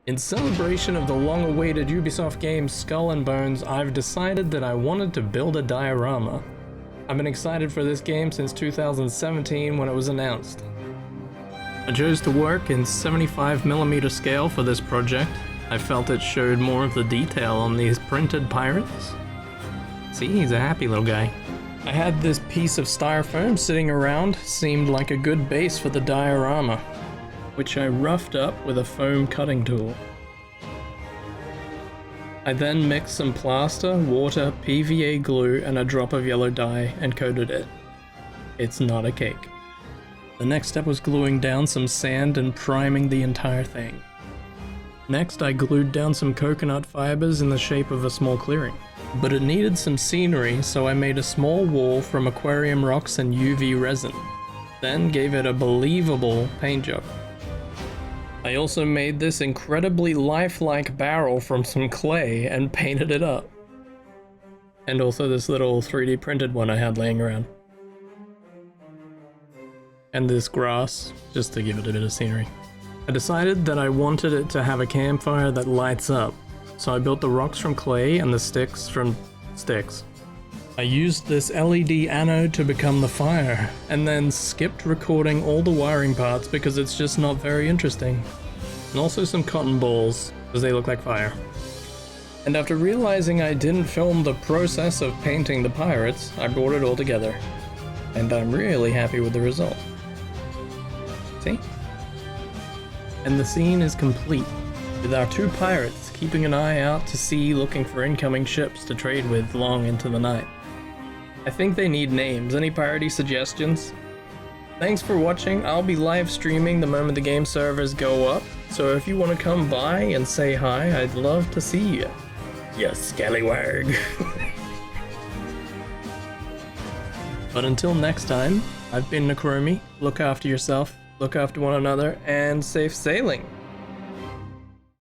In celebration of the long-awaited Ubisoft game Skull and Bones, I've decided that I wanted to build a diorama. I've been excited for this game since 2017 when it was announced. I chose to work in 75mm scale for this project. I felt it showed more of the detail on these printed pirates. See, he's a happy little guy. I had this piece of styrofoam sitting around, seemed like a good base for the diorama, which I roughed up with a foam cutting tool. I then mixed some plaster, water, PVA glue, and a drop of yellow dye and coated it. It's not a cake. The next step was gluing down some sand and priming the entire thing. Next, I glued down some coconut fibers in the shape of a small clearing. But it needed some scenery, so I made a small wall from aquarium rocks and UV resin, then gave it a believable paint job. I also made this incredibly lifelike barrel from some clay and painted it up. And also this little 3D printed one I had laying around. And this grass, just to give it a bit of scenery. I decided that I wanted it to have a campfire that lights up, so I built the rocks from clay and the sticks from sticks. I used this LED anode to become the fire, and then skipped recording all the wiring parts because it's just not very interesting. And also some cotton balls, because they look like fire. And after realizing I didn't film the process of painting the pirates, I brought it all together. And I'm really happy with the result. See? And the scene is complete, with our two pirates keeping an eye out to sea looking for incoming ships to trade with long into the night. I think they need names. Any piratey suggestions? Thanks for watching. I'll be live streaming the moment the game servers go up, so if you want to come by and say hi, I'd love to see you. You scallywag. But until next time, I've been Necromi. Look after yourself, look after one another, and safe sailing.